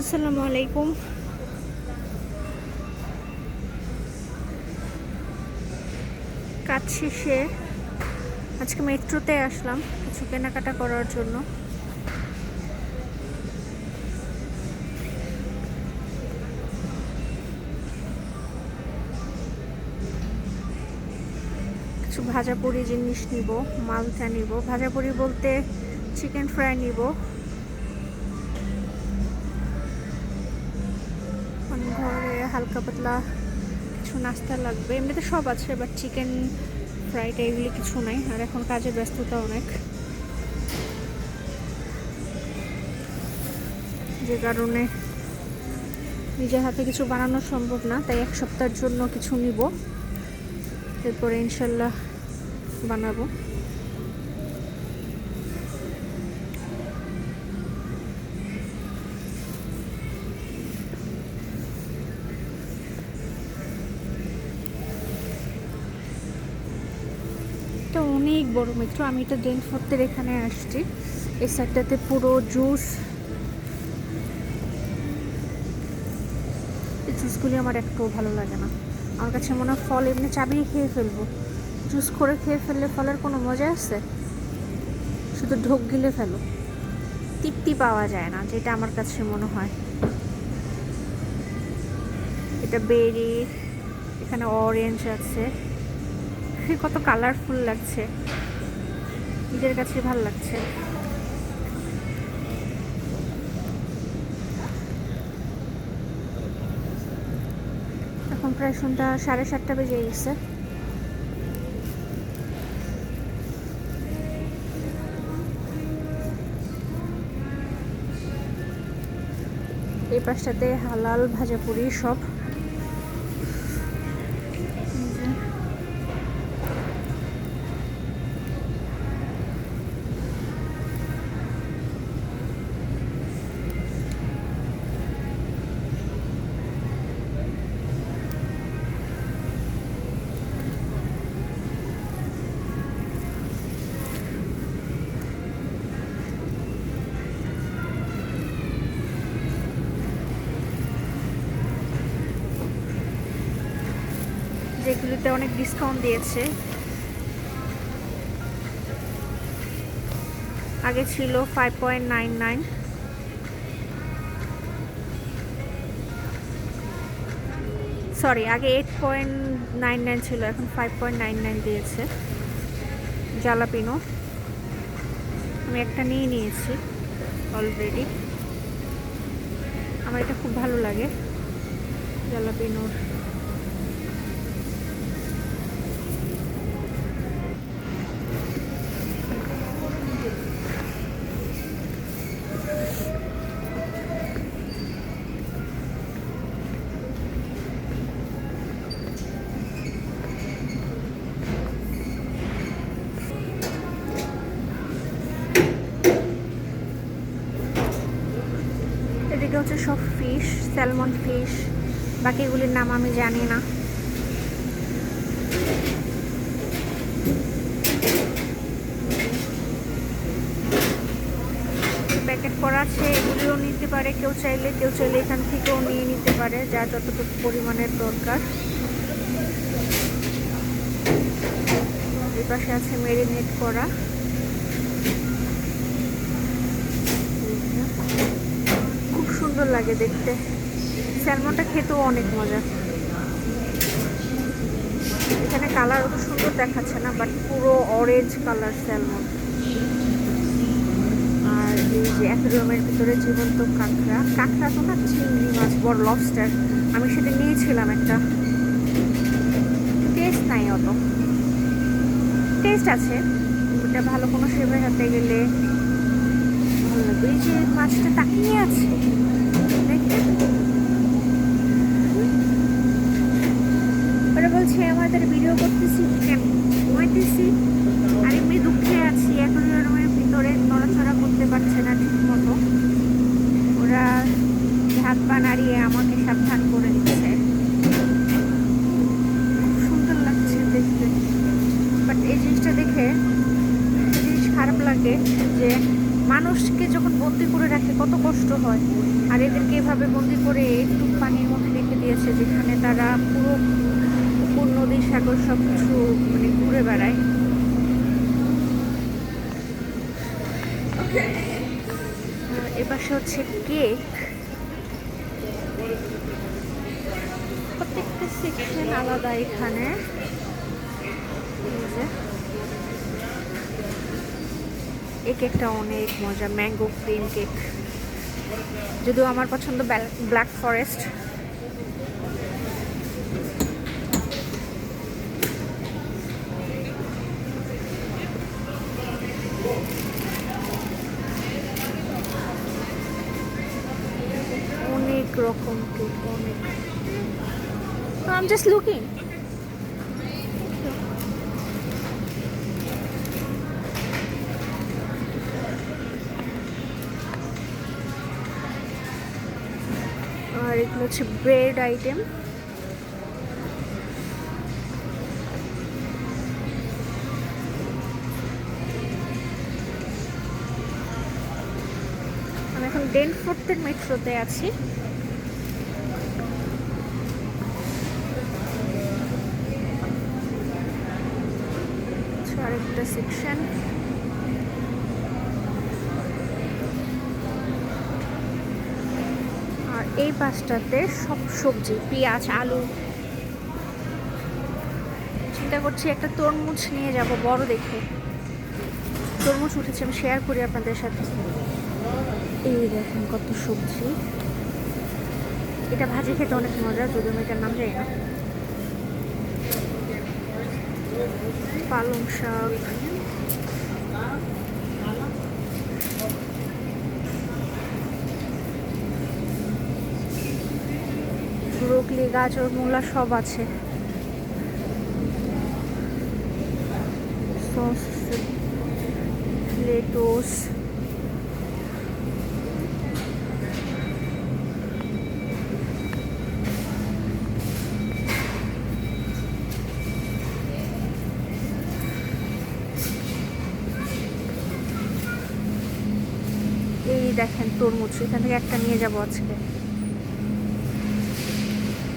আসসালামু আলাইকুম। কাজ শেষে আজকে মেট্রোতে আসলাম কিছু কেনাকাটা করার জন্য। কিছু ভাজাপুরি জিনিস নিব, মালটা নিব। ভাজাপুরি বলতে চিকেন ফ্রাই নিব। ঘরে হালকা পাতলা কিছু নাস্তা লাগবে, এমনিতে সব আছে, বাট চিকেন ফ্রাইটা এগুলি কিছু নাই। আর এখন কাজের ব্যস্ততা অনেক, যে কারণে নিজের হাতে কিছু বানানো সম্ভব না, তাই এক সপ্তাহের জন্য কিছু নিব, এরপরে ইনশাল্লাহ বানাবো। এটা অনেক বড় মেট্রো। আমি এটা ডেনফোর্থের এখানে আসছি। এই সাইডটাতে পুরো জুস, এই জুসগুলি আমার একটুও ভালো লাগে না। আমার কাছে মনে হয় ফল এমনি চাবিয়ে খেয়ে ফেলবো, জুস করে খেয়ে ফেললে ফলের কোনো মজা আছে? শুধু ঢোক গিলে ফেলো, তৃপ্তি পাওয়া যায় না, যেটা আমার কাছে মনে হয়। এটা বেরি, এখানে অরেঞ্জ আছে, কত কালারফুল লাগছে, নিজের কাছে ভালো লাগছে। এখন প্রায় সন্ধ্যা 7:30 বেজে গেছে। এই পাশটাতে হালাল ভাজাপুরি সব। যেগুলিতে অনেক ডিসকাউন্ট দিয়েছে। আগে ছিল 5.99, সরি আগে 8.99 ছিল, এখন 5.99 দিয়েছে। জালাপিনো আমি একটা নিয়ে নিয়েছি অলরেডি, আমার এটা খুব ভালো লাগে জালাপিনোর। এদিকে হচ্ছে সব ফিশ, স্যালমন ফিশ, বাকিগুলির নাম আমি জানি না। প্যাকেট করা আছে, এগুলিও নিতে পারে কেউ চাইলে এখান থেকেও নিয়ে নিতে পারে, যার যতটুকু পরিমাণের দরকার। এই পাশে আছে ম্যারিনেট করা। খুব সুন্দর লাগে দেখতে, স্যালমনটা খেতেও অনেক মজা। এখানে কালার অত সুন্দর দেখাচ্ছে না, বাট পুরো অরেঞ্জ কালার স্যালমন। আর এই যে অ্যাকুরিয়ামের ভিতরে জীবন্ত কাঁকড়া তো না, চিংড়ি মাছ, বড় লবস্টার, আমি সেটা নিয়েছিলাম একটা। টেস্ট নাই, অত টেস্ট আছে, ওটা ভালো কোনো শেফের হাতে গেলে ভালো লাগবে। এই যে মাছটা তাকিয়ে আছে দেখতে, ওরা বলছে আমাদের ভিডিও করতেছি কেন, ঘুমাইতেছি। আর এমনি দুঃখে আছি, অ্যাকুরিয়ামের ভিতরে নড়াচড়া করতে পারছে না ঠিক মতো, ওরা হাত পা নাড়িয়ে আমাকে সাবধান করে দিচ্ছে। খুব সুন্দর লাগছে দেখতে, বাট এই জিনিসটা দেখে জিনিস খারাপ লাগে যে মানুষকে যখন বন্দি করে রাখে কত কষ্ট হয়, আর এদেরকে এভাবে বন্দি করে একটু পানির মধ্যে রেখে দিয়েছে যেখানে তারা পুরো পুকুর নদী সাগর সব কিছু মানে ঘুরে বেড়ায়। এপাশে হচ্ছে কেক, প্রত্যেকটা সেকশন আলাদা এখানে। এই কেকটা অনেক মজা, ম্যাঙ্গো ক্রিম কেক, যদিও আমার পছন্দ ব্ল্যাক ফরেস্ট। অনেক রকম কেক, অনেক। I'm just looking. আর এগুলো হচ্ছে ব্রেড আইটেম। আমি এখন ডেনফোর্থের মেট্রোতে আছি। আরেকটা সেকশন। আর এই পাশটাতে সব সবজি, পেঁয়াজ, আলু। চিন্তা করছি একটা তরমুজ নিয়ে যাব, বড় দেখে তরমুজ উঠেছে, আমি শেয়ার করি আপনাদের সাথে। এই দেখেন কত সবজি, এটা ভাজি খেতে অনেক মজা, যদিও আমি এটার নাম জানি না। পালং শাক, ব্রোকলি, গাজর, মূলা সব আছে। সস, লেটুস, এই দেখেন তরমুজ, এখান থেকে একটা নিয়ে যাব আজকে।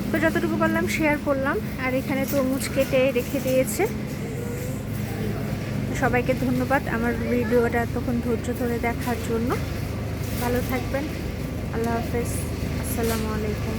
তো যতটুকু পারলাম শেয়ার করলাম। আর এখানে তরমুজ কেটে রেখে দিয়েছে। সবাইকে ধন্যবাদ আমার ভিডিওটা এতক্ষণ ধৈর্য ধরে দেখার জন্য। ভালো থাকবেন, আল্লাহ হাফেজ, আসসালামু আলাইকুম।